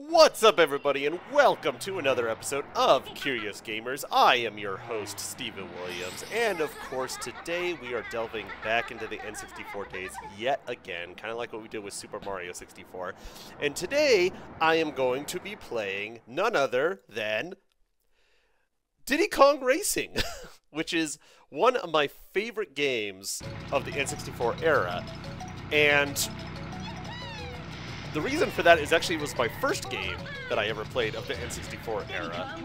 What's up, everybody, and welcome to another episode of Curious Gamers. I am your host, Steven Williams, and of course, today we are delving back into the N64 days yet again, kind of like what we did with Super Mario 64. And today, I am going to be playing none other than Diddy Kong Racing, which is one of my favorite games of the N64 era, and the reason for that is actually it was my first game that I ever played of the N64 era.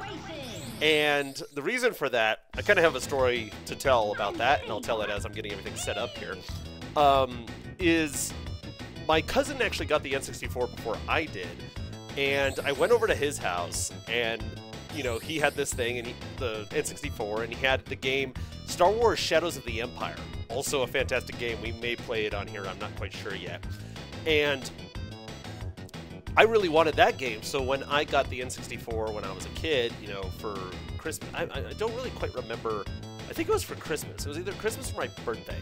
And the reason for that, I kind of have a story to tell about that, and I'll tell it as I'm getting everything set up here, is my cousin actually got the N64 before I did. And I went over to his house, and, you know, he had this thing, and the N64, and he had the game Star Wars Shadows of the Empire. Also a fantastic game. We may play it on here. I'm not quite sure yet. And I really wanted that game, so when I got the N64 when I was a kid, you know, for Christmas, I don't really quite remember. I think it was for Christmas. It was either Christmas or my birthday.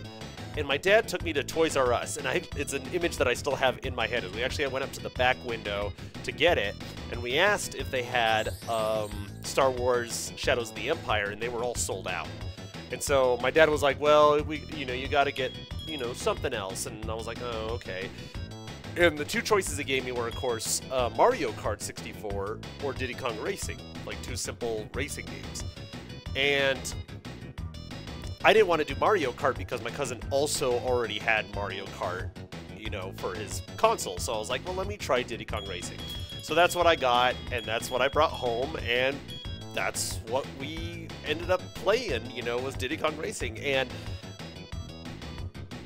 And my dad took me to Toys R Us, and it's an image that I still have in my head. I went up to the back window to get it, and we asked if they had Star Wars Shadows of the Empire, and they were all sold out. And so my dad was like, well, you got to get, something else. And I was like, oh, okay. And the two choices it gave me were, of course, Mario Kart 64 or Diddy Kong Racing, like two simple racing games. And I didn't want to do Mario Kart because my cousin also already had Mario Kart, for his console. So I was like, well, let me try Diddy Kong Racing. So that's what I got, and that's what I brought home, and that's what we ended up playing, was Diddy Kong Racing. And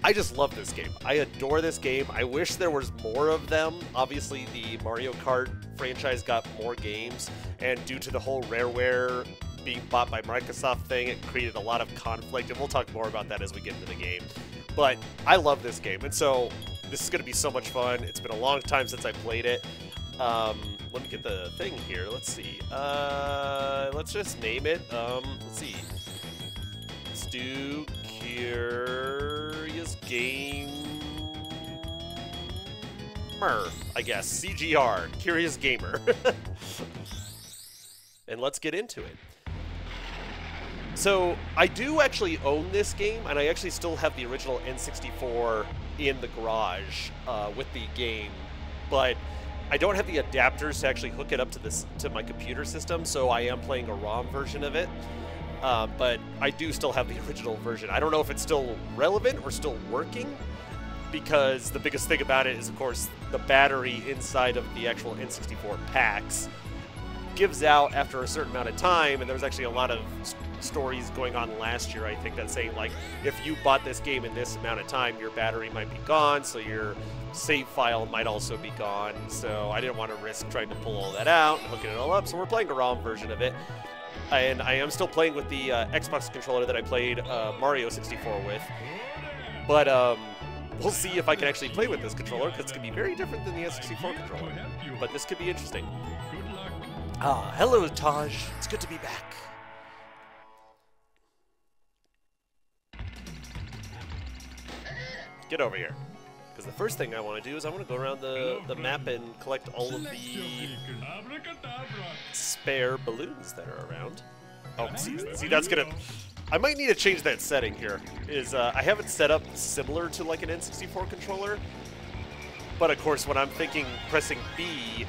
I just love this game. I adore this game. I wish there was more of them. Obviously, the Mario Kart franchise got more games, and due to the whole Rareware being bought by Microsoft thing, it created a lot of conflict, and we'll talk more about that as we get into the game. But I love this game, and so this is going to be so much fun. It's been a long time since I played it. Let me get the thing here. Let's see. Let's just name it. Let's see. Let's do Curious Gamer, I guess. CGR, Curious Gamer. And let's get into it. So, I do actually own this game, and I actually still have the original N64 in the garage with the game, but I don't have the adapters to actually hook it up to my computer system, so I am playing a ROM version of it. But I do still have the original version. I don't know if it's still relevant or still working, because the biggest thing about it is, of course, the battery inside of the actual N64 packs gives out after a certain amount of time, and there was actually a lot of stories going on last year, I think, that saying, like, if you bought this game in this amount of time, your battery might be gone, so your save file might also be gone. So I didn't want to risk trying to pull all that out and hooking it all up, so we're playing a ROM version of it. And I am still playing with the Xbox controller that I played Mario 64 with. But we'll see if I can actually play with this controller, because it's going to be very different than the N64 controller. But this could be interesting. Ah, hello, Taj. It's good to be back. Get over here. Because the first thing I want to do is I want to go around the map and collect all of the spare balloons that are around. Oh, see, that's gonna... I might need to change that setting here. I have it set up similar to like an N64 controller, but of course when I'm pressing B,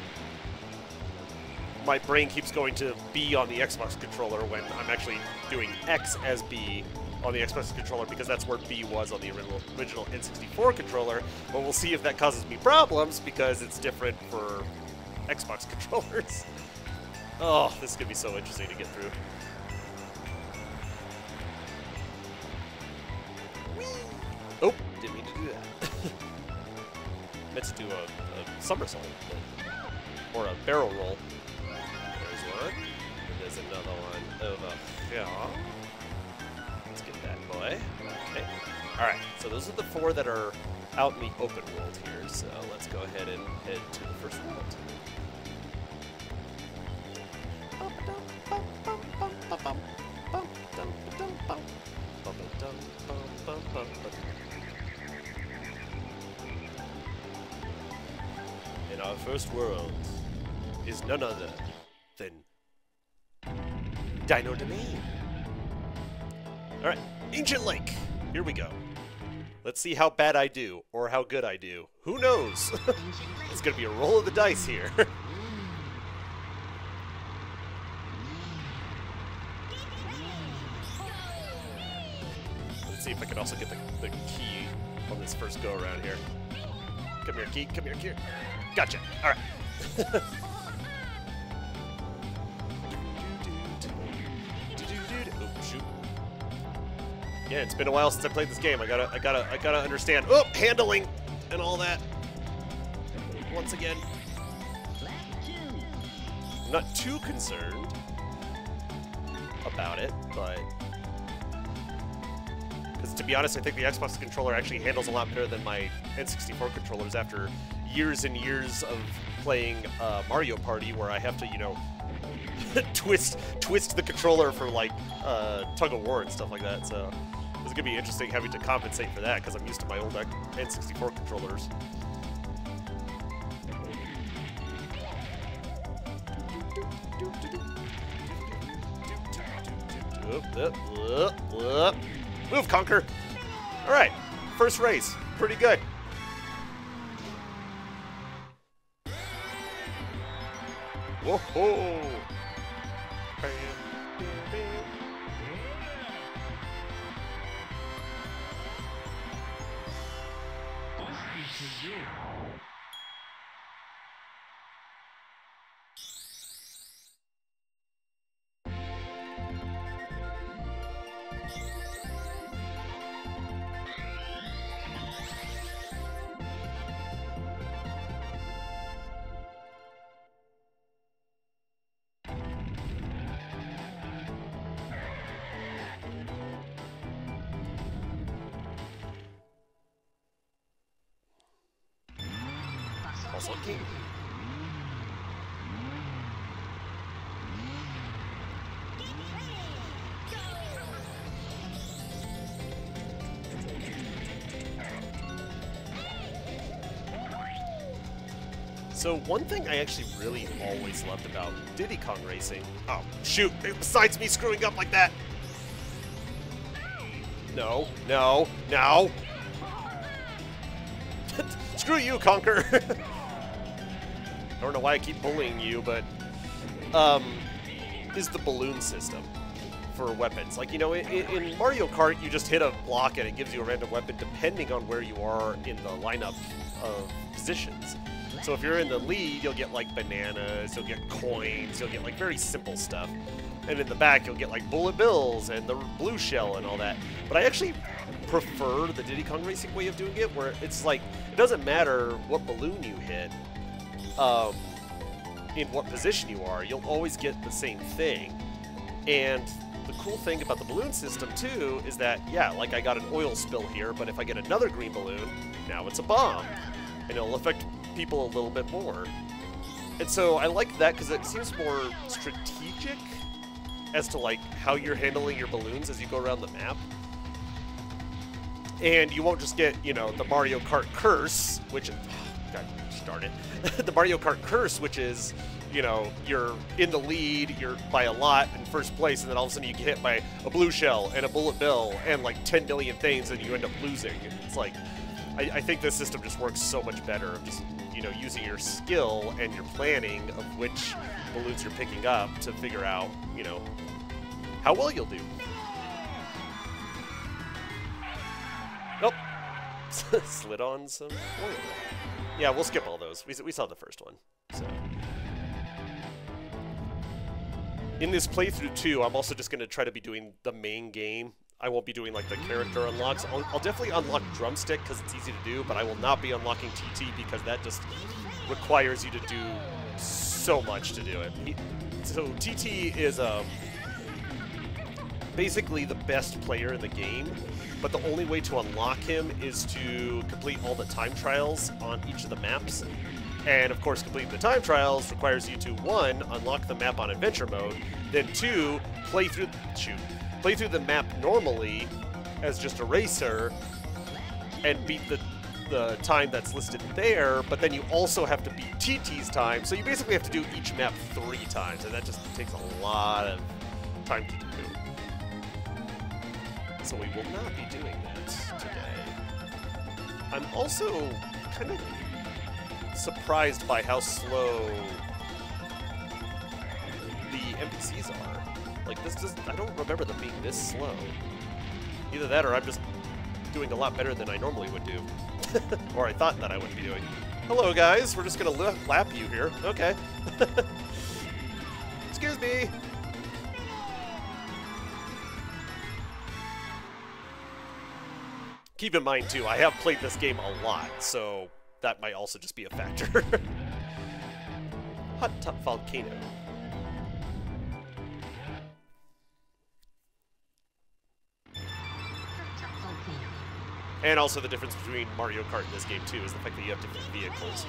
my brain keeps going to B on the Xbox controller when I'm actually doing X as B on the Xbox controller, because that's where B was on the original N64 controller. But we'll see if that causes me problems, because it's different for Xbox controllers. Oh, this is going to be so interesting to get through. Whee! Oh, didn't mean to do that. Meant to do a somersault, or a barrel roll. There's one, and there's another one over here. Let's get that boy. Okay. Alright, so those are the four that are out in the open world here, so let's go ahead and head to the first world. In our first world, is none other than Dino Domain. Alright, Ancient Lake. Here we go. Let's see how bad I do, or how good I do. Who knows? It's gonna be a roll of the dice here. Let's see if I can also get the key on this first go around here. Come here, key. Come here, key. Gotcha. All right. Oh, shoot. Yeah, it's been a while since I played this game. I gotta understand. Oh, handling and all that. Once again. I'm not too concerned about it, but because to be honest, I think the Xbox controller actually handles a lot better than my N64 controllers after years and years of playing Mario Party, where I have to, you know, twist the controller for like tug of war and stuff like that. So it's gonna be interesting having to compensate for that because I'm used to my old N64 controllers. Move, Conquer! Alright, first race. Pretty good. Whoa-ho! Bam, bam, bam. Also king. So one thing I actually really always loved about Diddy Kong Racing... Oh, shoot! Besides me screwing up like that! No, no, no! Screw you, Conquer! I don't know why I keep bullying you, but... is the balloon system for weapons. Like, you know, in Mario Kart, you just hit a block and it gives you a random weapon depending on where you are in the lineup of positions. So if you're in the lead, you'll get, like, bananas, you'll get coins, you'll get, like, very simple stuff. And in the back, you'll get, like, bullet bills and the blue shell and all that. But I actually prefer the Diddy Kong Racing way of doing it, where it's like, it doesn't matter what balloon you hit, in what position you are, you'll always get the same thing. And the cool thing about the balloon system, too, is that, yeah, like I got an oil spill here, but if I get another green balloon, now it's a bomb. And it'll affect people a little bit more. And so I like that because it seems more strategic as to, like, how you're handling your balloons as you go around the map. And you won't just get, you know, the Mario Kart curse, which... God darn it. The Mario Kart curse, which is, you know, you're in the lead, you're by a lot in first place, and then all of a sudden you get hit by a blue shell and a bullet bill and like 10 million things, and you end up losing. It's like, I think this system just works so much better of just, you know, using your skill and your planning of which balloons you're picking up to figure out, you know, how well you'll do. Nope. Slid on some oil. Yeah, we'll skip all those. We saw the first one. So. In this playthrough, too, I'm also just going to try to be doing the main game. I won't be doing, like, the character unlocks. I'll definitely unlock Drumstick because it's easy to do, but I will not be unlocking TT because that just requires you to do so much to do it. So TT is basically the best player in the game, but the only way to unlock him is to complete all the time trials on each of the maps. And of course, completing the time trials requires you to, 1, unlock the map on adventure mode, then 2, play through the map normally as just a racer, and beat the the time that's listed there, but then you also have to beat TT's time, so you basically have to do each map 3 times, and that just takes a lot of time to do. So we will not be doing that today. I'm also kind of surprised by how slow the NPCs are. Like, this just, I don't remember them being this slow. Either that or I'm just doing a lot better than I normally would do. Or I thought that I would be doing. Hello, guys. We're just going to lap you here. Okay. Excuse me. Keep in mind, too, I have played this game a lot, so that might also just be a factor. Hot Top Volcano. And also the difference between Mario Kart in this game, too, is the fact that you have different vehicles.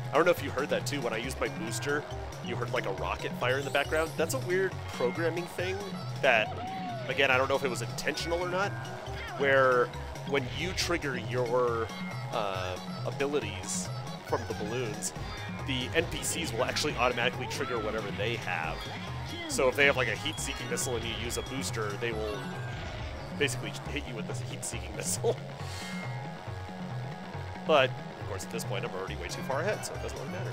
I don't know if you heard that, too. When I used my booster, you heard, like, a rocket fire in the background. That's a weird programming thing that, again, I don't know if it was intentional or not, where when you trigger your abilities from the balloons, the NPCs will actually automatically trigger whatever they have. So if they have like a heat-seeking missile and you use a booster, they will basically hit you with this heat-seeking missile. But, of course, at this point, I'm already way too far ahead, so it doesn't really matter.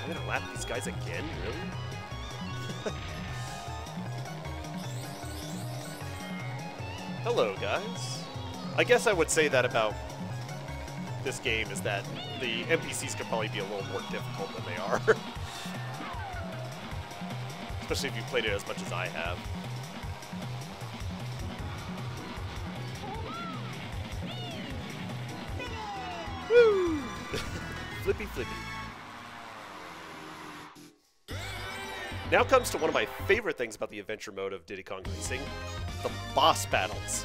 I'm gonna lap these guys again? Really? Hello, guys. I guess I would say that about this game is that the NPCs could probably be a little more difficult than they are. Especially if you've played it as much as I have. Woo! Flippy flippy. Now comes to one of my favorite things about the adventure mode of Diddy Kong Racing, the boss battles.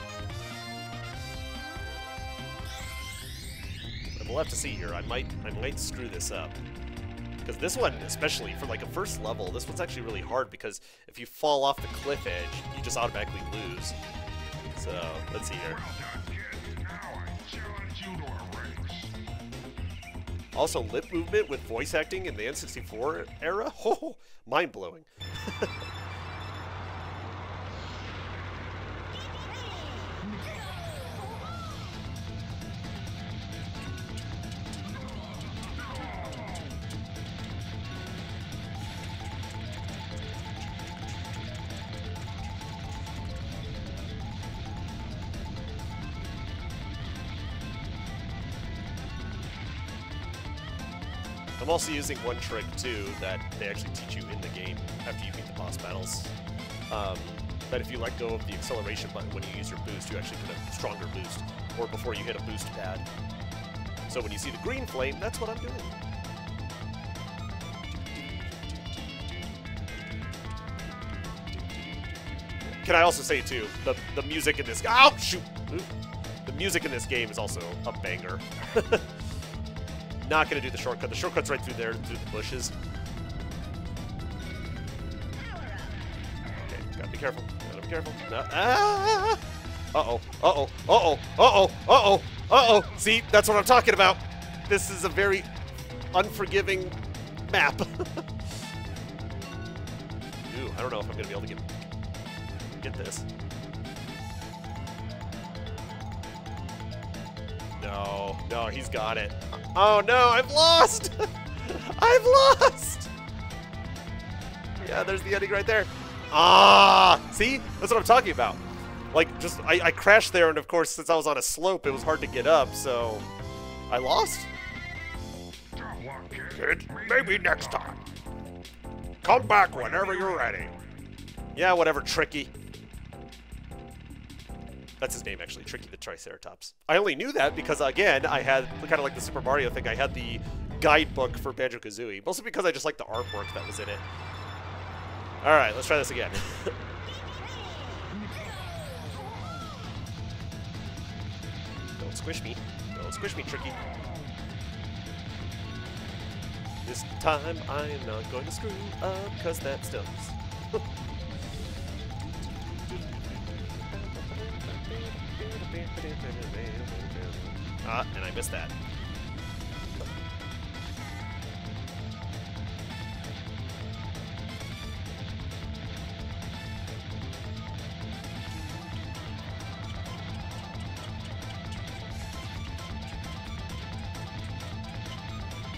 And we'll have to see here. I might screw this up. Because this one, especially for like a first level, this one's actually really hard because if you fall off the cliff edge, you just automatically lose. So, let's see here. Also, lip movement with voice acting in the N64 era? Oh, mind-blowing. I'm also using one trick, too, that they actually teach you in the game after you beat the boss battles. That if you let go of the acceleration button when you use your boost, you actually get a stronger boost, or before you hit a boost pad. So when you see the green flame, that's what I'm doing. Can I also say, too, the music in this... Ow! Shoot! The music in this game is also a banger. Not going to do the shortcut. The shortcut's right through there, through the bushes. Okay, gotta be careful. Gotta be careful. No. Ah! Uh-oh. Uh-oh. Uh-oh. Uh-oh. Uh-oh. Uh-oh. See, that's what I'm talking about. This is a very unforgiving map. Ooh, I don't know if I'm going to be able to get this. No, no, he's got it. Oh no, I've lost! I've lost! Yeah, there's the ending right there. Ah! See? That's what I'm talking about. Like, just, I crashed there, and of course, since I was on a slope, it was hard to get up, so I lost. Kid, maybe next time. Come back whenever you're ready. Yeah, whatever, Tricky. That's his name, actually, Tricky the Triceratops. I only knew that because, again, I had, kind of like the Super Mario thing, I had the guidebook for Banjo-Kazooie. Mostly because I just liked the artwork that was in it. Alright, let's try this again. Don't squish me. Don't squish me, Tricky. This time I am not going to screw up, because that stumps. Ah, and I missed that.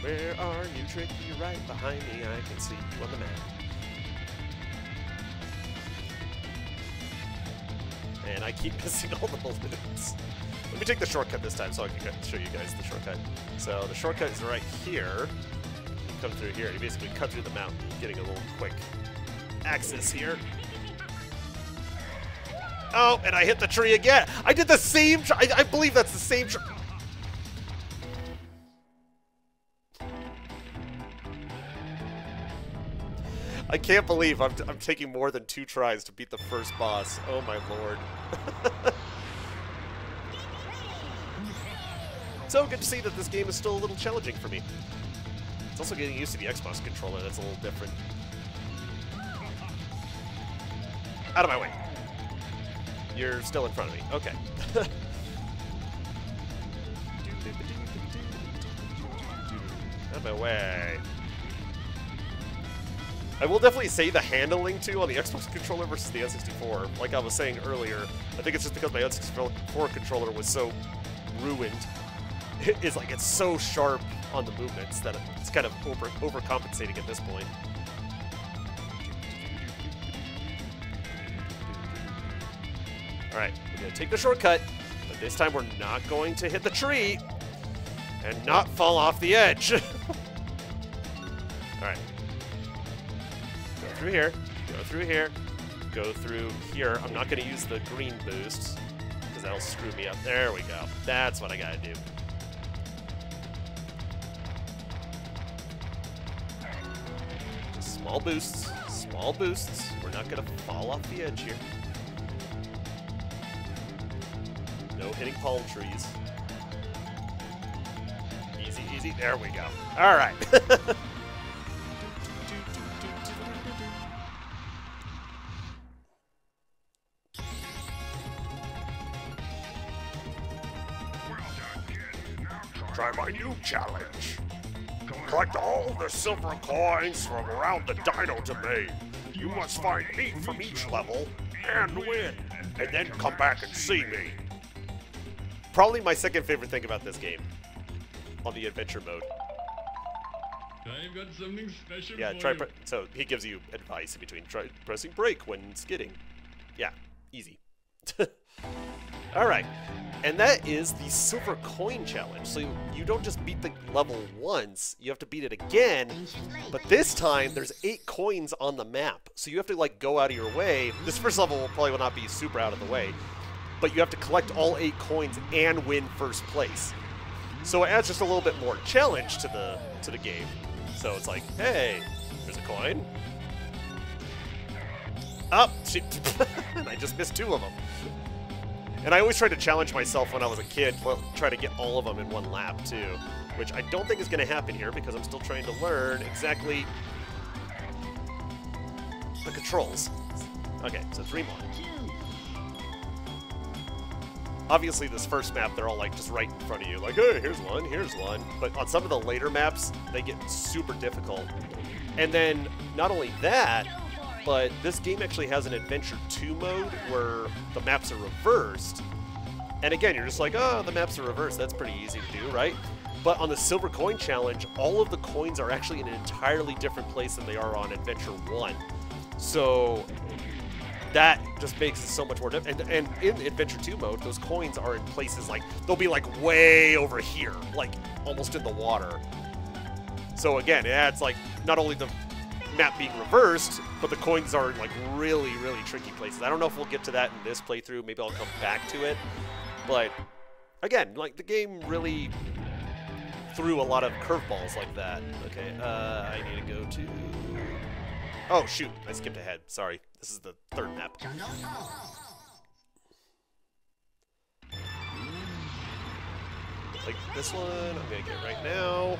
Where are you, Tricky? You're right behind me. I can see you on the map. And I keep missing all the balloons. Let me take the shortcut this time so I can show you guys the shortcut. So the shortcut is right here. You come through here. You basically cut through the mountain, getting a little quick access here. Oh, and I hit the tree again. I did the same. I believe that's the same. I can't believe I'm taking more than 2 tries to beat the first boss. Oh my lord. So good to see that this game is still a little challenging for me. It's also getting used to the Xbox controller. That's a little different. Out of my way. You're still in front of me. Okay. Out of my way. I will definitely say the handling, too, on the Xbox controller versus the N64. Like I was saying earlier, I think it's just because my N64 controller was so ruined. It's like it's so sharp on the movements that it's kind of overcompensating at this point. Alright, we're going to take the shortcut, but this time we're not going to hit the tree and not fall off the edge. Alright. Go through here, go through here, go through here. I'm not going to use the green boost because that'll screw me up. There we go. That's what I got to do. Small boosts, small boosts. We're not going to fall off the edge here. No hitting palm trees. Easy, easy. There we go. All right. Try my new challenge. Collect all the silver coins from around the Dino Domain. You must find 8 from each level and win, and then come back and see me. Probably my second favorite thing about this game, on the adventure mode. I've got something special Yeah, for you. So he gives you advice in between pressing brake when skidding. Yeah, easy. All right, and that is the silver coin challenge. So you don't just beat the level once, you have to beat it again, but this time there's 8 coins on the map. So you have to like go out of your way. This first level probably will not be super out of the way, but you have to collect all 8 coins and win first place. So it adds just a little bit more challenge to the game. So it's like, hey, there's a coin. Oh, shit. And I just missed 2 of them. And I always tried to challenge myself when I was a kid, try to get all of them in one lap, too. Which I don't think is going to happen here, because I'm still trying to learn exactly the controls. Okay, so 3 more. Obviously, this first map, they're all, like, just right in front of you. Like, hey, here's one, here's one. But on some of the later maps, they get super difficult. And then, not only that, but this game actually has an Adventure 2 mode where the maps are reversed. And again, you're just like, oh, the maps are reversed. That's pretty easy to do, right? But on the Silver Coin Challenge, all of the coins are actually in an entirely different place than they are on Adventure 1. So that just makes it so much more difficult. And in Adventure 2 mode, those coins are in places like, they'll be like way over here, like almost in the water. So again, it adds like not only the map being reversed, but the coins are in like really, really tricky places. I don't know if we'll get to that in this playthrough. Maybe I'll come back to it. But again, like the game really threw a lot of curveballs like that. Okay, I need to go to... Oh, shoot. I skipped ahead. Sorry. This is the third map. Like this one, I'm gonna get right now.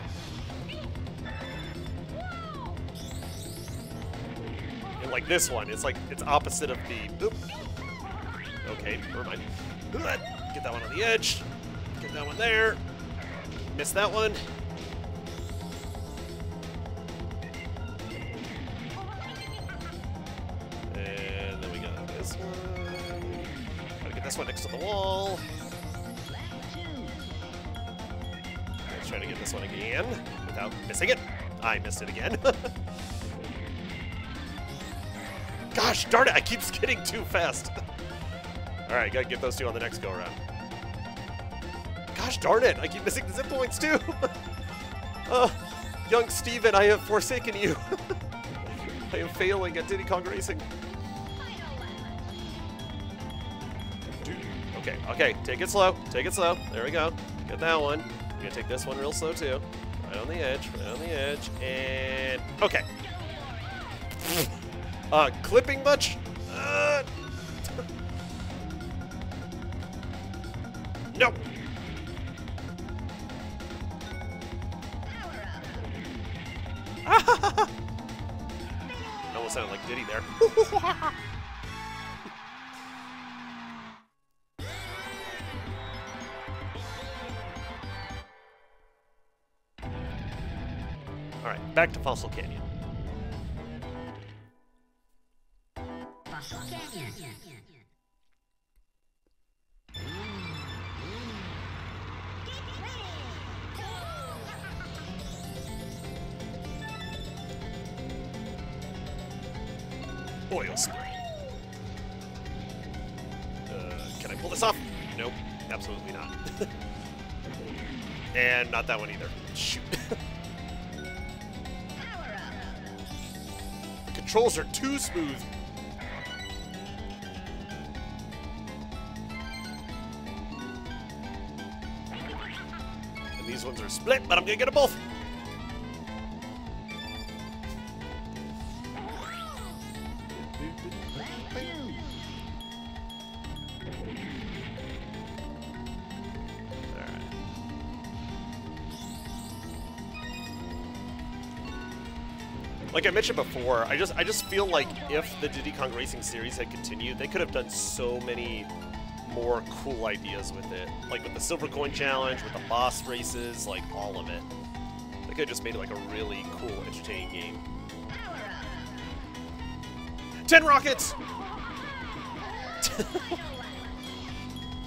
And like this one, it's like, it's opposite of the, oop. Okay, never mind. Get that one on the edge. Get that one there. Miss that one. And then we got this one. Gotta get this one next to the wall. Let's try to get this one again without missing it. I missed it again. Gosh darn it, I keep skidding too fast. Alright, gotta get those two on the next go-around. Gosh darn it, I keep missing the zip points too. Young Steven, I have forsaken you. I am failing at Diddy Kong Racing. Okay, okay, take it slow, take it slow. There we go. Get that one. I'm gonna take this one real slow too. Right on the edge, and okay. Clipping much? No. Almost sounded like Diddy there. All right, back to Fossil Canyon. Fossil Canyon. Oil spray. Can I pull this off? Nope, absolutely not. And not that one either. Shoot. The controls are too smooth. And these ones are split, but I'm gonna get them both. Like I mentioned before, I just feel like if the Diddy Kong Racing series had continued, they could have done so many more cool ideas with it. Like with the Silver Coin Challenge, with the boss races, like all of it. They could have just made it like a really cool, entertaining game. 10 rockets!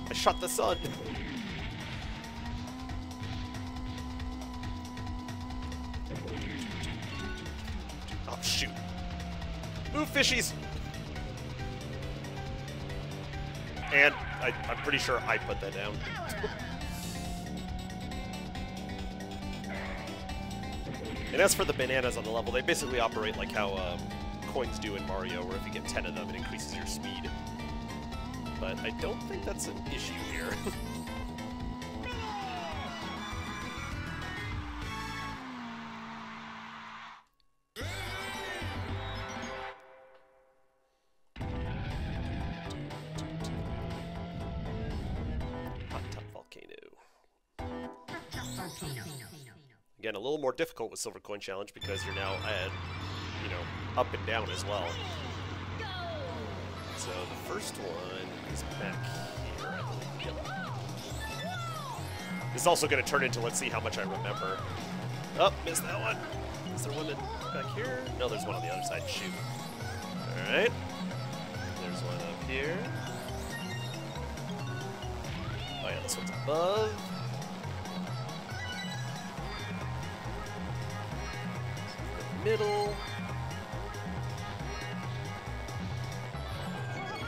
I shot the sun. Oh, shoot. Move, fishies! And I'm pretty sure I put that down. And as for the bananas on the level, they basically operate like how coins do in Mario, where if you get 10 of them, it increases your speed. But I don't think that's an issue here. Again, a little more difficult with Silver Coin Challenge because you're now at, you know, up and down as well. So the first one is back here, I believe. Yep. This is also going to turn into let's see how much I remember. Oh, missed that one. Is there one back here? No, there's one on the other side. Shoot. All right. There's one up here. Oh yeah, this one's above. Middle.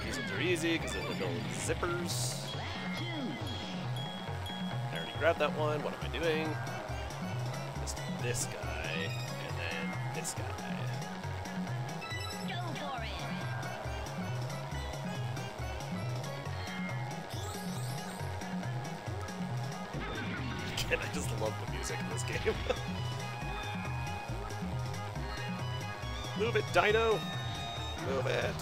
These ones are easy because they're in the middle of the zippers. I already grabbed that one. What am I doing? Just this guy, and then this guy. Go for it. Again, I just love the music in this game. Move it, Dino! Move it!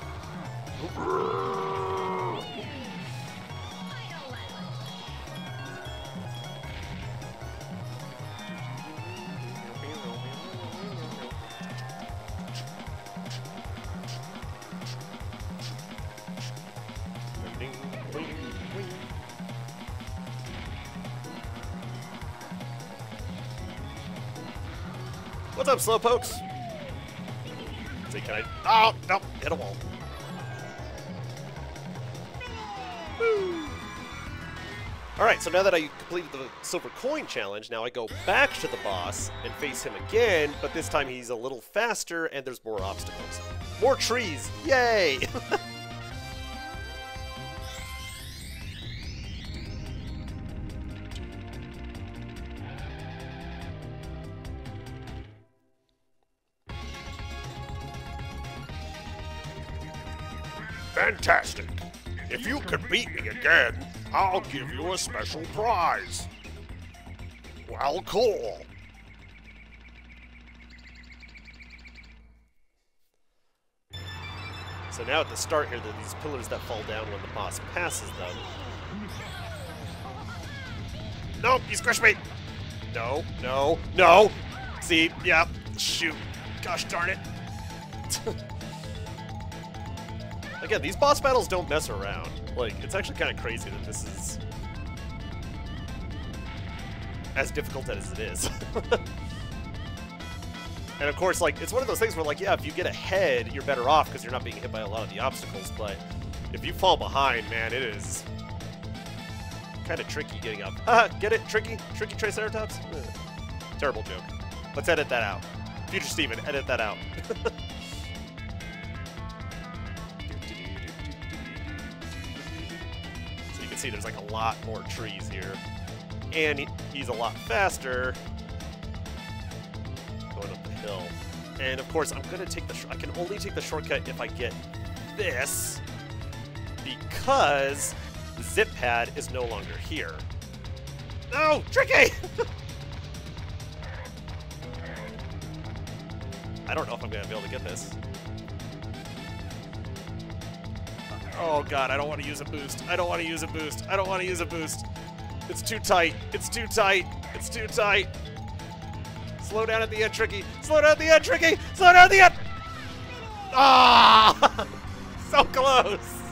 What's up, slowpokes? See, can I? Oh, no, hit a wall. Woo. All right, so now that I completed the silver coin challenge, now I go back to the boss and face him again, but this time he's a little faster and there's more obstacles. More trees, yay! Fantastic! If you can beat me again, I'll give you a special prize. Well, cool. So now at the start here, there are these pillars that fall down when the boss passes them. Nope, you squished me! No, no, no! See, yeah, shoot. Gosh darn it. Again, these boss battles don't mess around. Like, it's actually kind of crazy that this is as difficult as it is. And of course, like, it's one of those things where, like, yeah, if you get ahead, you're better off because you're not being hit by a lot of the obstacles, but if you fall behind, man, it is kind of tricky getting up. Haha, get it? Tricky? Tricky Triceratops? Terrible joke. Let's edit that out. Future Steven, edit that out. See, there's like a lot more trees here, and he's a lot faster going up the hill. And of course, I'm gonna take the. I can only take the shortcut if I get this, because the zip pad is no longer here. No, tricky! I don't know if I'm gonna be able to get this. Oh god, I don't want to use a boost. I don't want to use a boost. I don't want to use a boost. It's too tight. It's too tight. It's too tight. Slow down at the end, Tricky. Slow down at the end, Tricky. Slow down at the end. Ah! So close.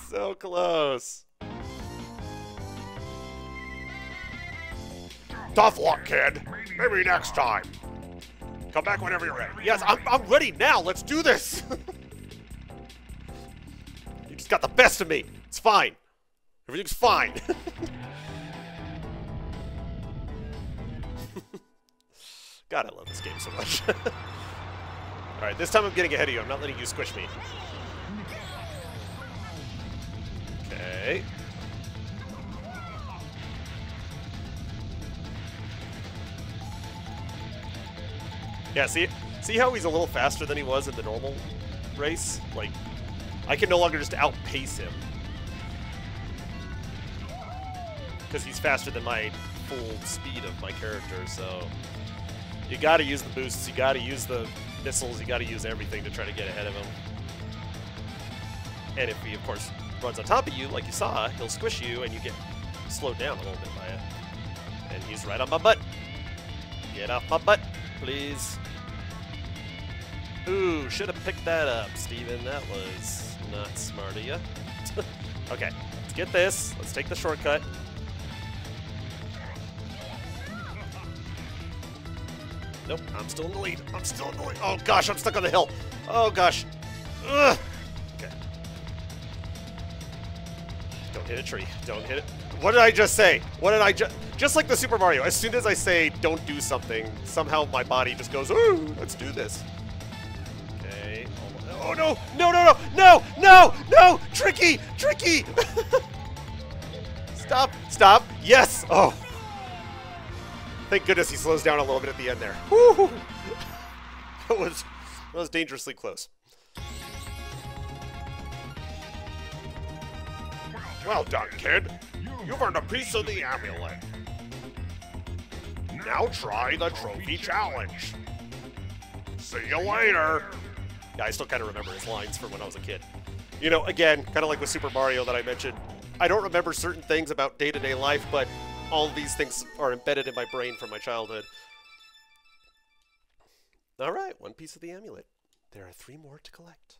So close. Tough luck, kid. Maybe next time. Come back whenever you're ready. Yes, I'm ready now. Let's do this. You just got the best of me. It's fine. Everything's fine. God, I love this game so much. Alright, this time I'm getting ahead of you. I'm not letting you squish me. Okay. Yeah, see how he's a little faster than he was in the normal race? Like, I can no longer just outpace him. Because he's faster than my full speed of my character, so... You gotta use the boosts, you gotta use the missiles, you gotta use everything to try to get ahead of him. And if he, of course, runs on top of you, like you saw, he'll squish you and you get slowed down a little bit by it. And he's right on my butt. Get off my butt, please. Ooh, should have picked that up, Steven. That was not smart of you. Okay, let's get this. Let's take the shortcut. Nope, I'm still in the lead. I'm still in the lead. Oh gosh, I'm stuck on the hill. Oh gosh. Ugh. Okay. Don't hit a tree. Don't hit it. What did I just say? What did I just like the Super Mario, as soon as I say don't do something, somehow my body just goes, ooh, let's do this. Okay. Oh no! No, no, no! No! No! No! Tricky! Tricky! Stop! Stop! Yes! Oh! Thank goodness he slows down a little bit at the end there. Woo! That was dangerously close. Well done, kid. You've earned a piece of the amulet. Now try the trophy challenge. See you later. Yeah, I still kind of remember his lines from when I was a kid. You know, again, kind of like with Super Mario that I mentioned, I don't remember certain things about day-to-day life, but all of these things are embedded in my brain from my childhood. All right, one piece of the amulet. There are 3 more to collect.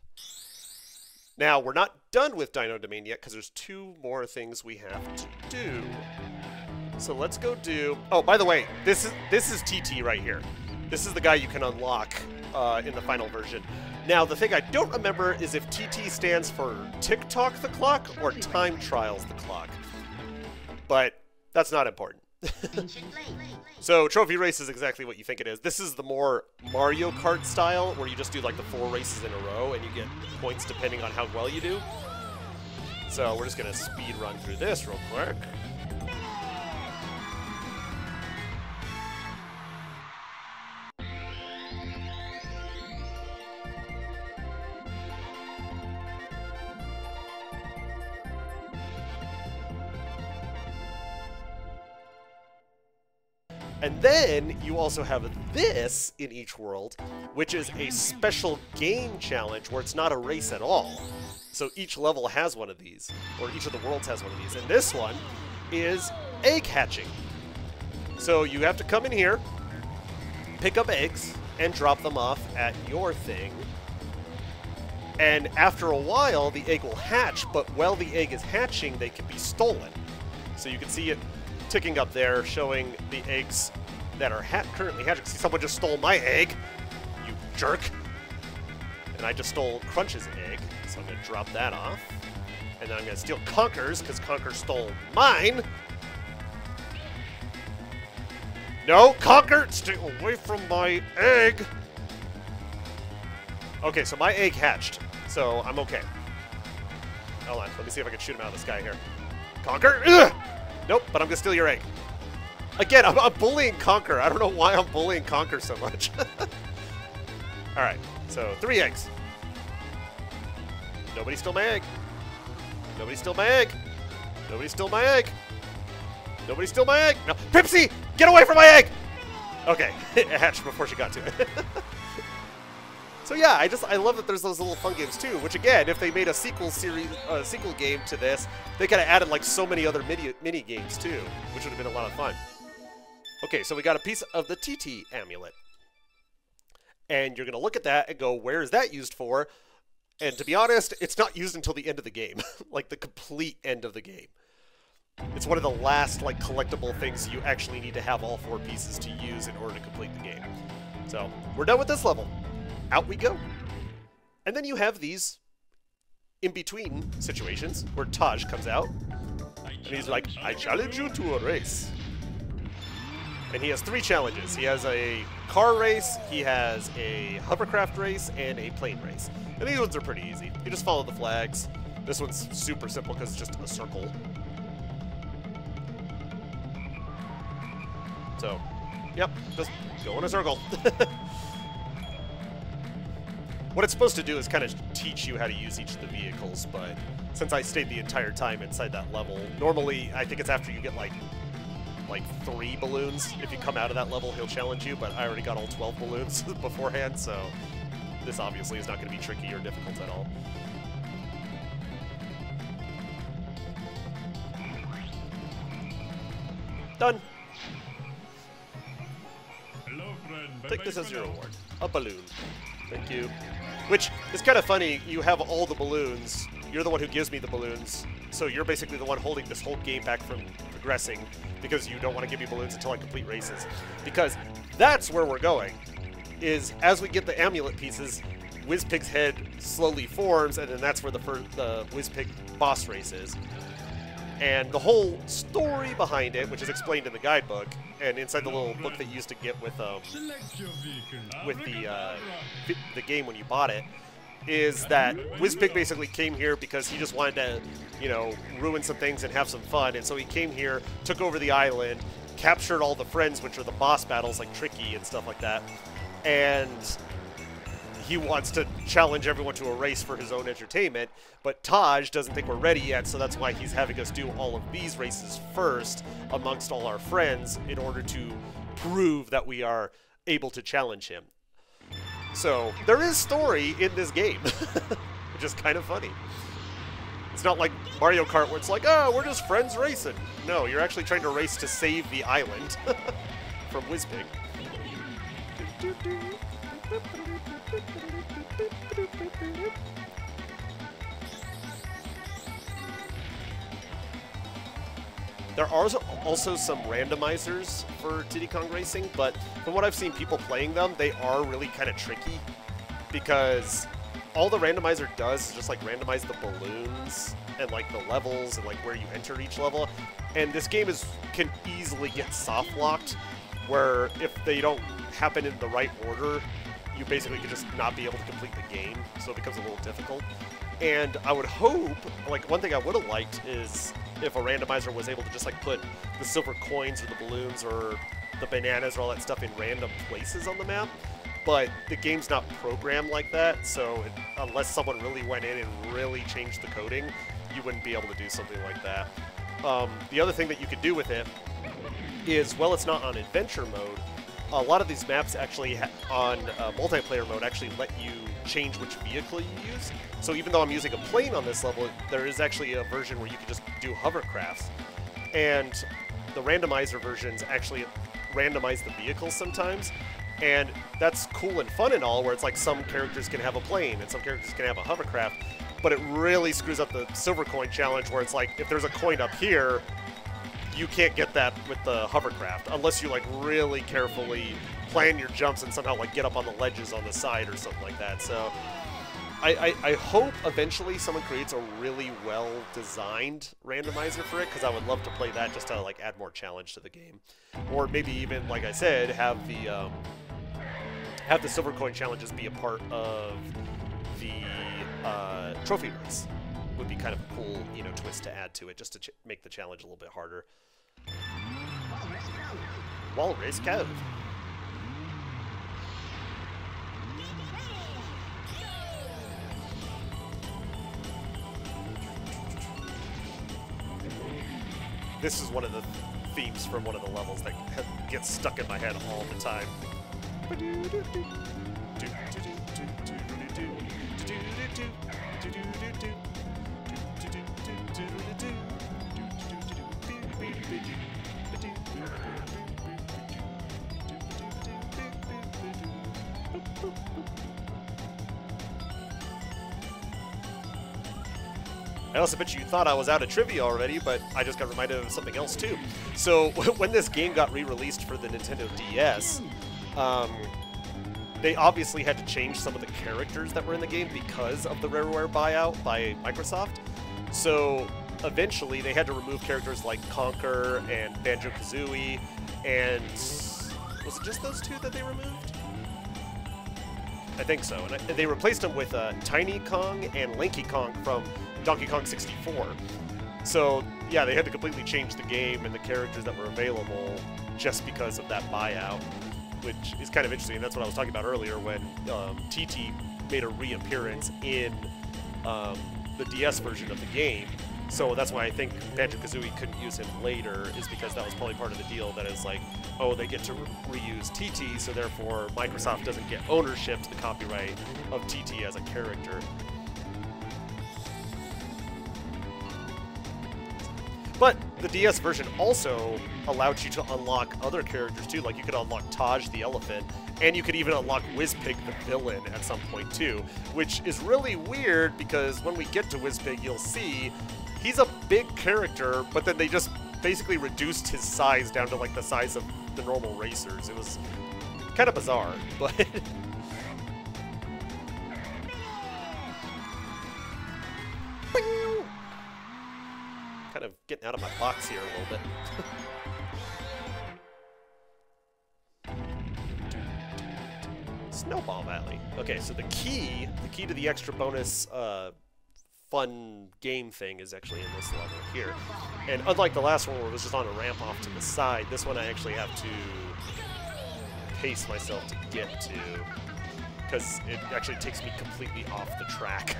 Now, we're not done with Dino Domain yet, because there's 2 more things we have to do. So let's go do... Oh, by the way, this is TT right here. This is the guy you can unlock in the final version. Now, the thing I don't remember is if TT stands for TikTok the clock or Time Trials the clock. But that's not important. So, Trophy Race is exactly what you think it is. This is the more Mario Kart style, where you just do like the 4 races in a row, and you get points depending on how well you do. So, we're just going to speed run through this real quick. And then you also have this in each world, which is a special game challenge where it's not a race at all. So each level has one of these, or each of the worlds has one of these. And this one is egg hatching. So you have to come in here, pick up eggs, and drop them off at your thing. And after a while, the egg will hatch, but while the egg is hatching, they can be stolen. So you can see it ticking up there, showing the eggs that are currently hatching. See, someone just stole my egg, you jerk. And I just stole Crunch's egg, so I'm going to drop that off. And then I'm going to steal Conker's, because Conker stole mine. No, Conker, stay away from my egg. Okay, so my egg hatched, so I'm okay. Hold on, let me see if I can shoot him out of the sky here. Conker! Ugh! Nope, but I'm gonna steal your egg. Again, I'm bullying Conker. I don't know why I'm bullying Conker so much. Alright, so 3 eggs. Nobody stole my egg. Nobody stole my egg. Nobody stole my egg. Nobody stole my egg. No. Pipsy! Get away from my egg! Okay, it hatched before she got to it. So yeah, I love that there's those little fun games too, which again, if they made a sequel game to this, they could have added like so many other mini games too, which would have been a lot of fun. Okay, so we got a piece of the TT amulet. And you're going to look at that and go, where is that used for? And to be honest, it's not used until the end of the game, like the complete end of the game. It's one of the last like collectible things you actually need to have all 4 pieces to use in order to complete the game. So, we're done with this level. Out we go. And then you have these in-between situations where Taj comes out, and he's like, I challenge you to a race. And he has 3 challenges. He has a car race, he has a hovercraft race, and a plane race. And these ones are pretty easy. You just follow the flags. This one's super simple because it's just a circle. So, yep, just go in a circle. What it's supposed to do is kind of teach you how to use each of the vehicles, but since I stayed the entire time inside that level, normally I think it's after you get like 3 balloons. If you come out of that level, he'll challenge you, but I already got all 12 balloons beforehand, so this obviously is not going to be tricky or difficult at all. Done. Hello, friend. Take this as your reward. A balloon. Thank you. Which is kind of funny. You have all the balloons. You're the one who gives me the balloons. So you're basically the one holding this whole game back from progressing because you don't want to give me balloons until I complete races. Because that's where we're going. Is as we get the amulet pieces, Wizpig's head slowly forms, and then that's where the Wizpig boss race is. And the whole story behind it, which is explained in the guidebook, and inside the little book that you used to get with the game when you bought it, is that Wizpig basically came here because he just wanted to, you know, ruin some things and have some fun. And so he came here, took over the island, captured all the friends, which are the boss battles like Tricky and stuff like that. And he wants to challenge everyone to a race for his own entertainment, but Taj doesn't think we're ready yet, so that's why he's having us do all of these races first amongst all our friends in order to prove that we are able to challenge him. So there is story in this game, which is kind of funny. It's not like Mario Kart where it's like, oh, we're just friends racing. No, you're actually trying to race to save the island from Whizpig. There are also some randomizers for Diddy Kong Racing, but from what I've seen people playing them, they are really kind of tricky because all the randomizer does is just like randomize the balloons and like the levels and like where you enter each level. And this game can easily get soft locked, where if they don't happen in the right order, you basically could just not be able to complete the game, so it becomes a little difficult. And I would hope, like one thing I would have liked is if a randomizer was able to just like put the silver coins or the balloons or the bananas or all that stuff in random places on the map. But the game's not programmed like that, so unless someone really went in and really changed the coding, you wouldn't be able to do something like that. The other thing that you could do with it is, well, it's not on adventure mode, a lot of these maps actually on multiplayer mode actually let you change which vehicle you use. So even though I'm using a plane on this level, there is actually a version where you can just do hovercrafts. And the randomizer versions actually randomize the vehicles sometimes. And that's cool and fun and all, where it's like some characters can have a plane and some characters can have a hovercraft, but it really screws up the silver coin challenge, where it's like if there's a coin up here, you can't get that with the hovercraft unless you like really carefully plan your jumps and somehow like get up on the ledges on the side or something like that. So I hope eventually someone creates a really well-designed randomizer for it, because I would love to play that just to like add more challenge to the game, or maybe even, like I said, have the silver coin challenges be a part of the trophy race. Would be kind of a cool, you know, twist to add to it, just to make the challenge a little bit harder. Walrus Cove. This is one of the themes from one of the levels that gets stuck in my head all the time. I also bet you thought I was out of trivia already, but I just got reminded of something else too. So when this game got re-released for the Nintendo DS, they obviously had to change some of the characters that were in the game because of the Rareware buyout by Microsoft. So eventually they had to remove characters like Conker and Banjo-Kazooie, and was it just those two that they removed? I think so. And they replaced them with Tiny Kong and Lanky Kong from Donkey Kong 64. So yeah, they had to completely change the game and the characters that were available just because of that buyout, which is kind of interesting. That's what I was talking about earlier when TT made a reappearance in the DS version of the game. So that's why I think Banjo-Kazooie couldn't use him later, is because that was probably part of the deal, that is like, oh, they get to reuse TT, so therefore Microsoft doesn't get ownership to the copyright of TT as a character. But the DS version also allowed you to unlock other characters too, like you could unlock Taj the elephant, and you could even unlock Whizpig the villain at some point too, which is really weird because when we get to Whizpig, you'll see he's a big character, but then they just basically reduced his size down to like the size of the normal racers. It was kind of bizarre, but kind of getting out of my box here a little bit. Snowball Valley. Okay, so the key to the extra bonus fun game thing is actually in this level here. And unlike the last one where it was just on a ramp off to the side, this one I actually have to pace myself to get to, because it actually takes me completely off the track.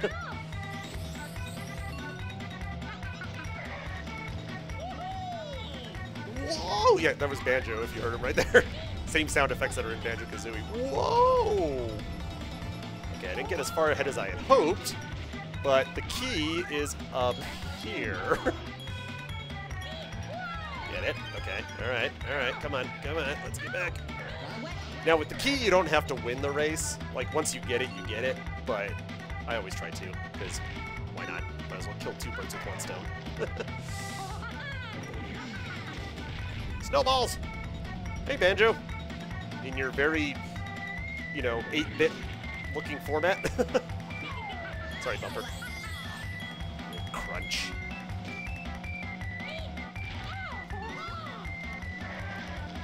Whoa! Yeah, that was Banjo, if you heard him right there. Same sound effects that are in Banjo-Kazooie. Whoa! Okay, I didn't get as far ahead as I had hoped, but the key is up here. Get it? Okay, alright, come on, let's get back. Now with the key, you don't have to win the race. Like, once you get it, but I always try to, because why not? Might as well kill 2 birds with 1 stone. Snowballs! Hey, Banjo! In your very, you know, 8-bit looking format. Sorry, Bumper. Crunch.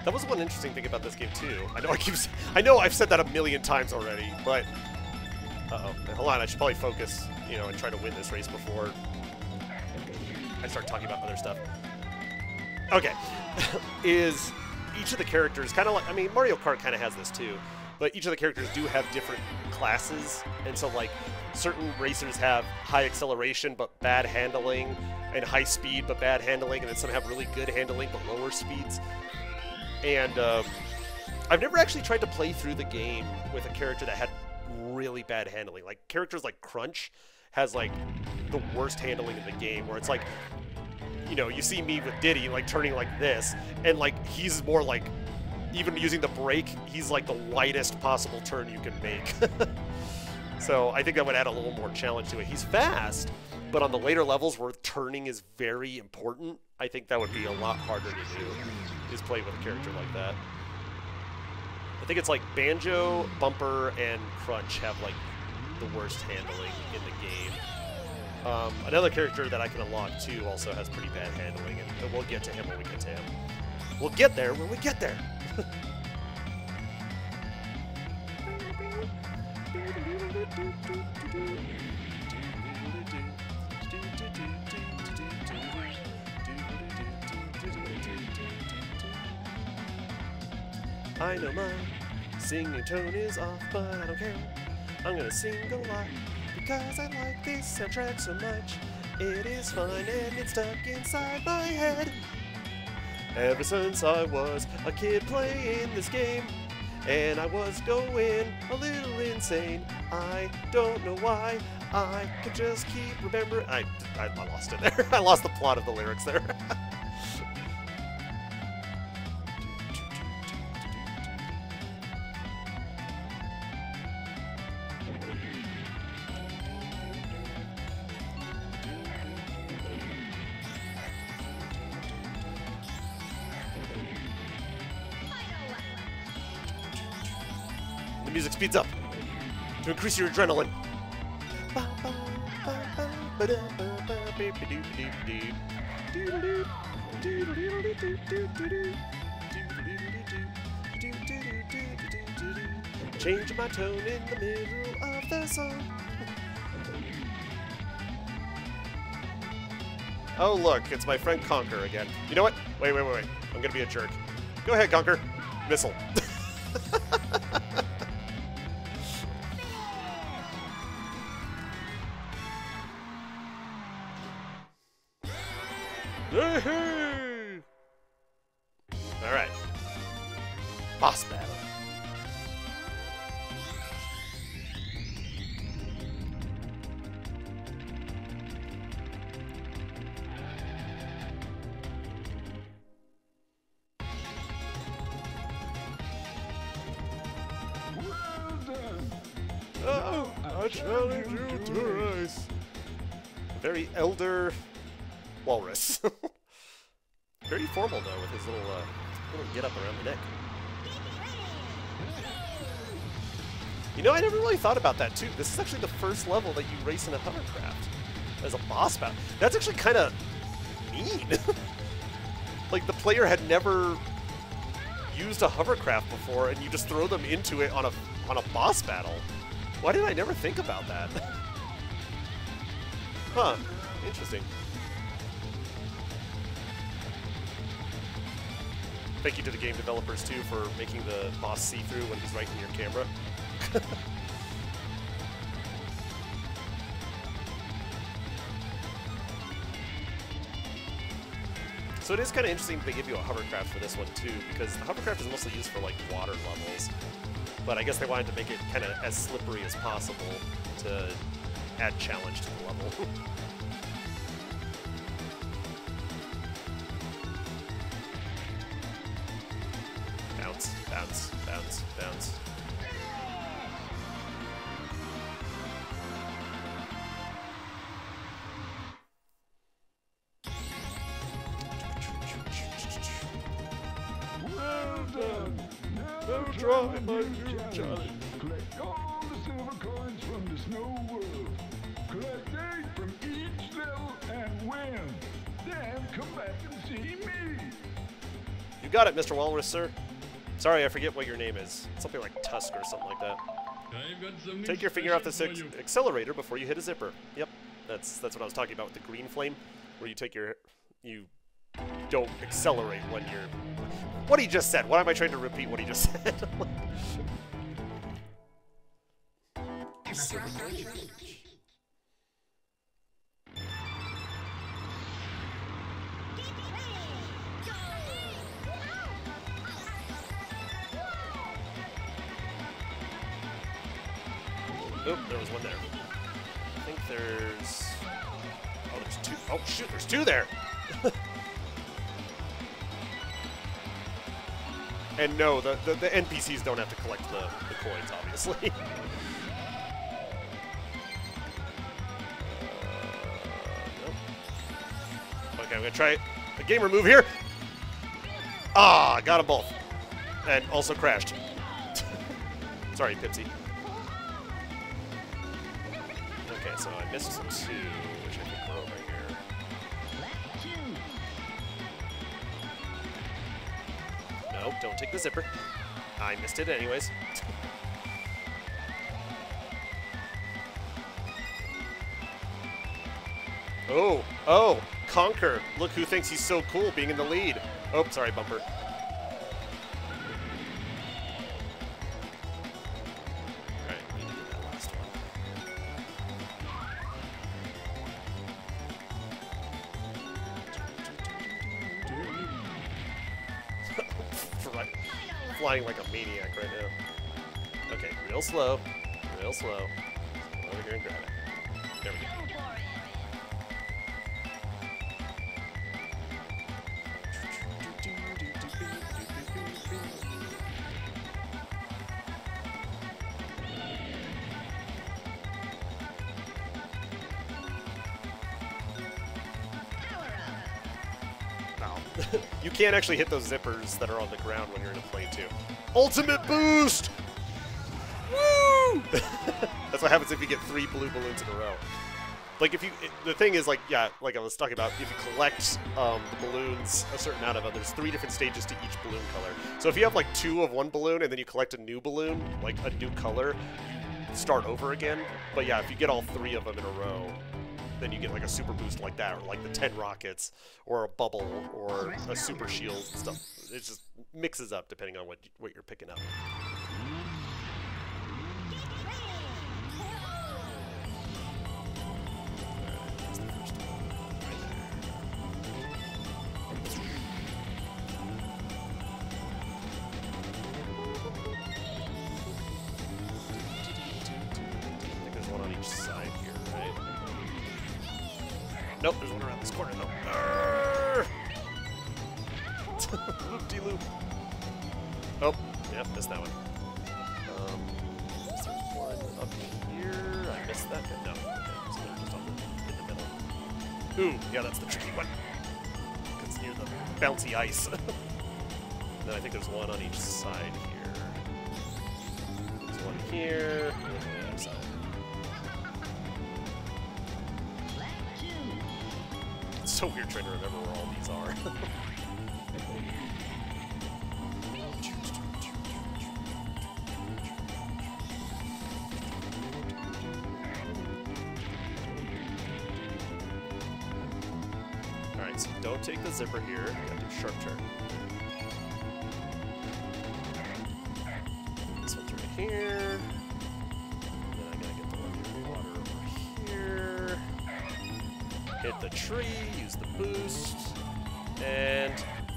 That was one interesting thing about this game too. I know I've said that a million times already, but hold on, I should probably focus, you know, and try to win this race before I start talking about other stuff. Okay, is each of the characters kind of like, I mean, Mario Kart kind of has this too, but each of the characters do have different classes, and so like certain racers have high acceleration but bad handling, and high speed but bad handling, and then some have really good handling but lower speeds. And I've never actually tried to play through the game with a character that had really bad handling. Like, characters like Crunch has, like, the worst handling in the game, where it's like, you know, you see me with Diddy, like, turning like this, and, like, he's more like, even using the brake, he's, like, the widest possible turn you can make. So I think that would add a little more challenge to it. He's fast, but on the later levels where turning is very important, I think that would be a lot harder to do, is play with a character like that. I think it's like Banjo, Bumper, and Crunch have like the worst handling in the game. Another character that I can unlock too also has pretty bad handling, and we'll get to him when we get to him. We'll get there when we get there! I know my singing tone is off, but I don't care. I'm gonna sing a lot because I like this soundtrack so much. It is fun and it's stuck inside my head. Ever since I was a kid playing this game, and I was going a little insane. I don't know why. I could just keep remembering. I lost it there. I lost the plot of the lyrics there. The music speeds up to increase your adrenaline. Change my tone in the middle of the song. Oh look, it's my friend Conker again. You know what? Wait. I'm gonna be a jerk. Go ahead, Conker. Missile. Alright. Boss battle. Oh, I challenge you to a race. Very elder walrus. Very formal though, with his little get up around the neck. You know, I never really thought about that too. This is actually the first level that you race in a hovercraft as a boss battle. That's actually kind of mean. Like, the player had never used a hovercraft before, and you just throw them into it on a boss battle. Why did I never think about that? Huh. Interesting. Thank you to the game developers, too, for making the boss see-through when he's right in your camera. So it is kind of interesting they give you a hovercraft for this one, too, because the hovercraft is mostly used for, like, water levels. But I guess they wanted to make it kind of as slippery as possible to add challenge to the level. Bounce, bounce, bounce, bounce. Well done. Now try my new challenge. Collect all the silver coins from the snow world. Collect 8 from each level and win. Then come back and see me. You got it, Mr. Walrus, sir. Sorry, I forget what your name is. Something like Tusk or something like that. I've got something Take your finger off the special for you. accelerator before you hit a zipper. Yep, that's what I was talking about with the green flame, where you don't accelerate when you're... What he just said. Why am I trying to repeat what he just said? Oop, there was one there. I think there's... Oh, there's two. Oh, shoot, there's two there! And no, the NPCs don't have to collect the coins, obviously. Nope. Okay, I'm gonna try a gamer move here. Ah, got them both. And also crashed. Sorry, Pipsy. Okay, so I missed 2, which I think we're over here. Nope, don't take the zipper. I missed it anyways. Oh, Conquer. Look who thinks he's so cool being in the lead. Oh, sorry, bumper. Alright, we need to do that last one. Flying like a maniac right now. Okay, real slow. Real slow. Go over here and grab it. There we go. You can't actually hit those zippers that are on the ground when you're in a plane, too. Ultimate boost! Woo! That's what happens if you get 3 blue balloons in a row. Like, if you... The thing is, like, yeah, like I was talking about, if you collect the balloons, a certain amount of them, there's 3 different stages to each balloon color. So if you have, like, 2 of one balloon and then you collect a new balloon, like a new color, you start over again. But yeah, if you get all 3 of them in a row, then you get like a super boost like that, or like the 10 rockets, or a bubble, or a super shield and stuff. It just mixes up depending on what you're picking up. That's the first one. Right there. I think there's one on each side here, right? Nope, there's one around this corner, though. Loop-de-loop. Oh, yeah, missed that one. Is there one up here? I missed that. No. Okay, so they're just in the middle. Ooh, yeah, that's the tricky one. It's near the bouncy ice. Then I think there's one on each side here. There's one here. And the other side. It's so weird trying to remember where all these are. Alright, so don't take the zipper here. You gotta do a sharp turn. This one's right here. And then I gotta get the one in the water over here. Hit the tree, use the boost, and...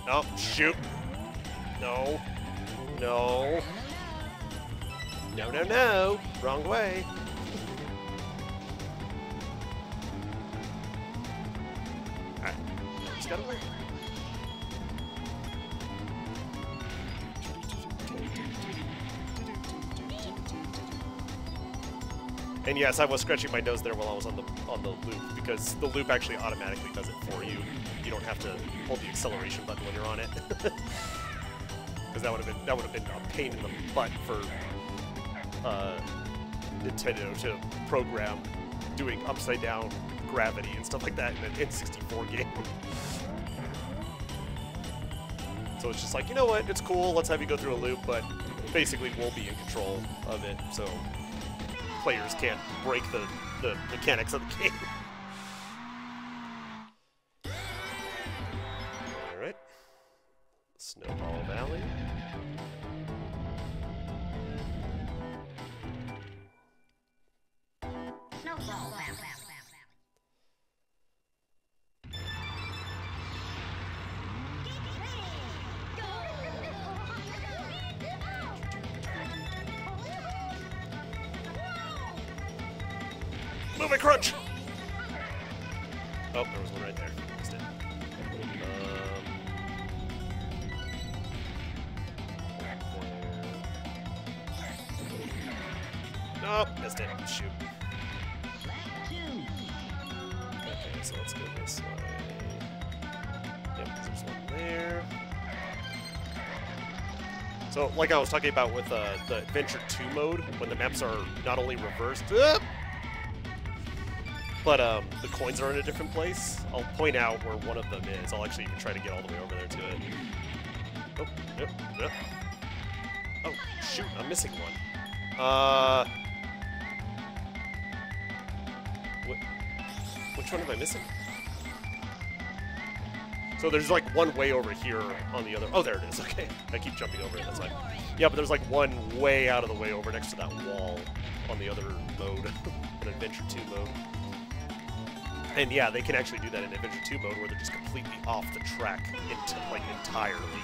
Oh, shoot. No. No. No, no, no! Wrong way! Alright, just gotta wait. And yes, I was scratching my nose there while I was on the loop, because the loop actually automatically does it for you. You don't have to hold the acceleration button when you're on it. Because that would have been a pain in the butt for Nintendo to program doing upside down gravity and stuff like that in an N64 game. So it's just like, you know what, it's cool, let's have you go through a loop, but basically we'll be in control of it, so players can't break the mechanics of the game. Alright. Snowball Valley. Snowball Valley. Move it, crunch! Oh, there was one right there. Missed it. Nope, missed it. Shoot. Okay, so let's go this way. Yep, there's one there. So, like I was talking about with the Adventure 2 mode, when the maps are not only reversed, but the coins are in a different place. I'll point out where one of them is. I'll actually try to get all the way over there to it. Oh, yep, yep. Oh, shoot, I'm missing one. Which one am I missing? So there's like one way over here on the other. Oh, there it is. Okay, I keep jumping over it. That's fine. Yeah, but there's like one way out of the way over next to that wall on the other mode, an Adventure 2 mode. And yeah, they can actually do that in Adventure 2 mode where they're just completely off the track entirely.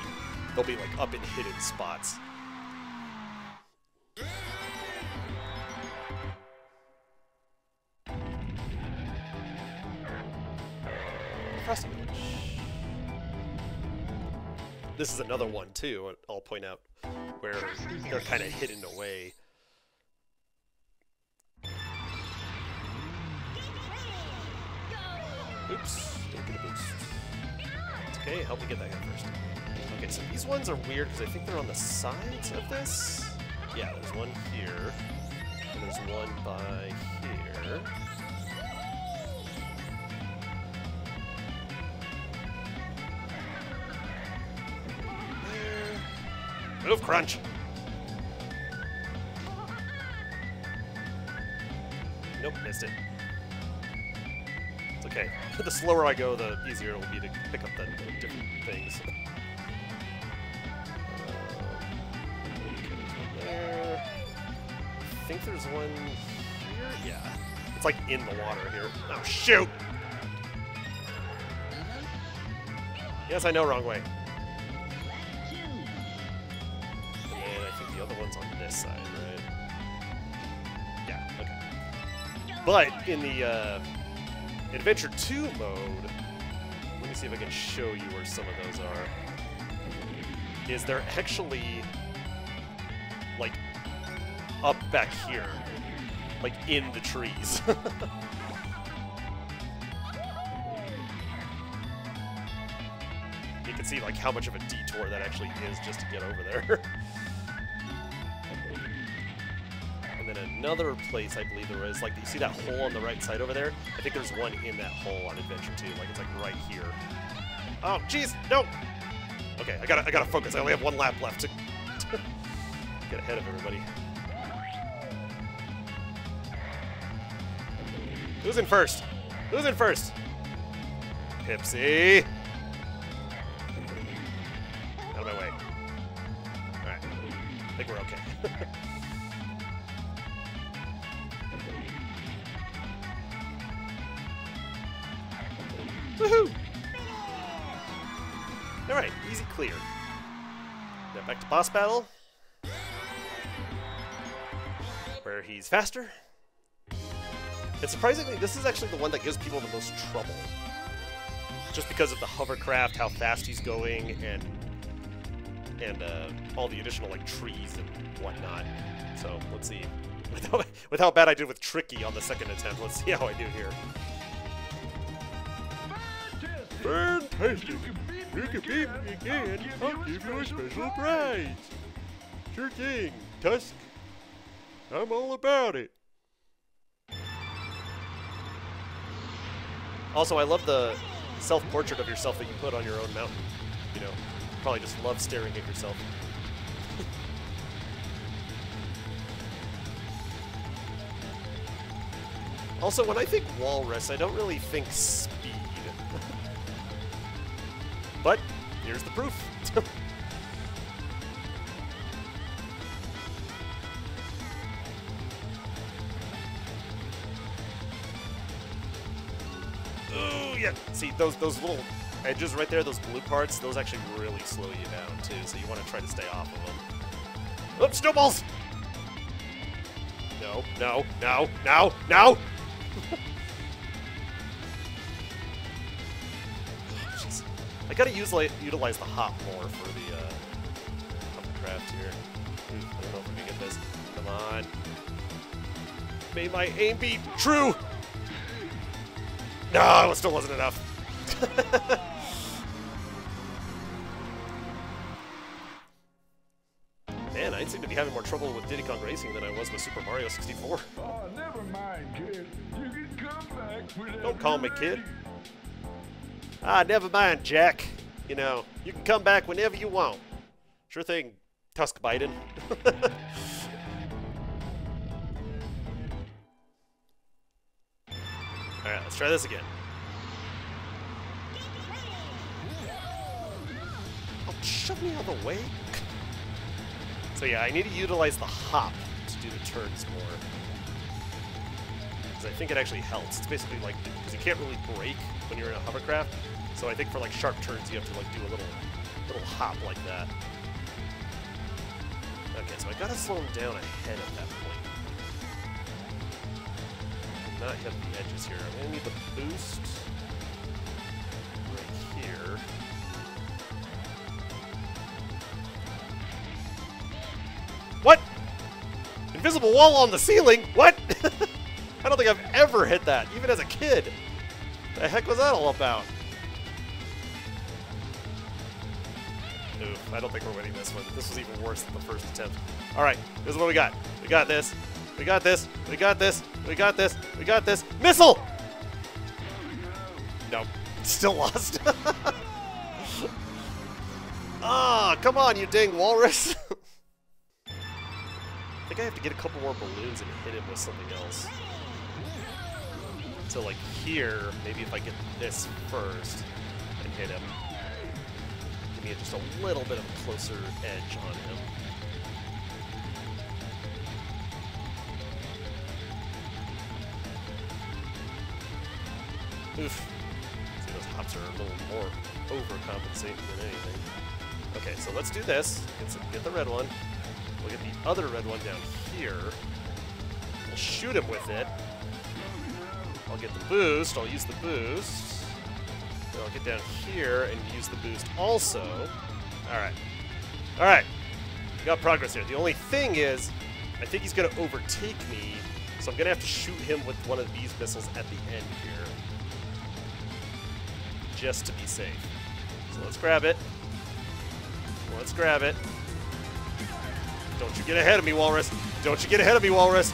They'll be like up in hidden spots. Frosty Village. This is another one too, I'll point out, where they're kind of hidden away. Oops, didn't get a boost. It's okay, help me get that guy first. Okay, so these ones are weird because I think they're on the sides of this. Yeah, there's one here, and there's one by here. There. Move, crunch! Nope, missed it. Okay, the slower I go, the easier it will be to pick up the different things. There. I think there's one here? Yeah. It's like in the water here. Oh, shoot! Yes, I know, wrong way. And I think the other one's on this side, right? Yeah, okay. But in the, Adventure 2 mode, let me see if I can show you where some of those are, is they're actually, like, up back here, like, in the trees. You can see, like, how much of a detour that actually is just to get over there. And then another place I believe there is, like, you see that hole on the right side over there? I think there's one in that hole on Adventure 2, like it's like right here. Oh, jeez, no! Okay, I gotta focus. I only have one lap left to get ahead of everybody. Who's in first? Who's in first? Pipsy! Out of my way. Alright, I think we're okay. Woohoo! Alright, easy clear. Now back to boss battle. where he's faster. And surprisingly, this is actually the one that gives people the most trouble. Just because of the hovercraft, how fast he's going, and all the additional like trees and whatnot. So let's see. With how bad I did with Tricky on the second attempt, let's see how I do here. Fantastic! You can beat me again. I'll give you a special prize. Sure thing, Tusk. I'm all about it. Also, I love the self-portrait of yourself that you put on your own mountain. You know, probably just love staring at yourself. Also, when I think walrus, I don't really think speed. But here's the proof. Oh yeah. See those little edges right there, those blue parts, those actually really slow you down too. So you want to try to stay off of them. Oops, snowballs! No, no, no, no, no! Jeez. I gotta utilize the hop more for the hovercraft here. I don't know if we can get this. Come on. May my aim be true! No, it still wasn't enough. Man, I seem to be having more trouble with Diddy Kong Racing than I was with Super Mario 64. Oh, never mind, kid. You can come back whenever. Don't call me you're kid. ready. Ah, never mind, Jack. You know, you can come back whenever you want. Sure thing, Tusk Biden. Alright, let's try this again. Oh, shove me out of the way. So yeah, I need to utilize the hop to do the turns more. Because I think it actually helps. It's basically like, because you can't really brake when you're in a hovercraft. So I think for like sharp turns you have to like do a little hop like that. Okay, so I gotta slow him down ahead at that point. Not hit the edges here. I'm gonna need the boost right here. What? Invisible wall on the ceiling? What? I don't think I've ever hit that, even as a kid. The heck was that all about? Oof, I don't think we're winning this one. This was even worse than the first attempt. Alright, this is what we got. We got this. We got this. We got this. We got this. We got this. Missile! Nope. Still lost. Ah, come on, you dang walrus. I think I have to get a couple more balloons and hit him with something else. So like here, maybe if I get this first and hit him, give me just a little bit of a closer edge on him. Oof. See, those hops are a little more overcompensating than anything. Okay, so let's do this. Get the red one. We'll get the other red one down here. We'll shoot him with it. I'll get the boost. I'll use the boost. Then I'll get down here and use the boost also. Alright. Alright. Got progress here. The only thing is, I think he's going to overtake me, so I'm going to have to shoot him with one of these missiles at the end here. Just to be safe. So let's grab it. Let's grab it. Don't you get ahead of me, Walrus. Don't you get ahead of me, Walrus.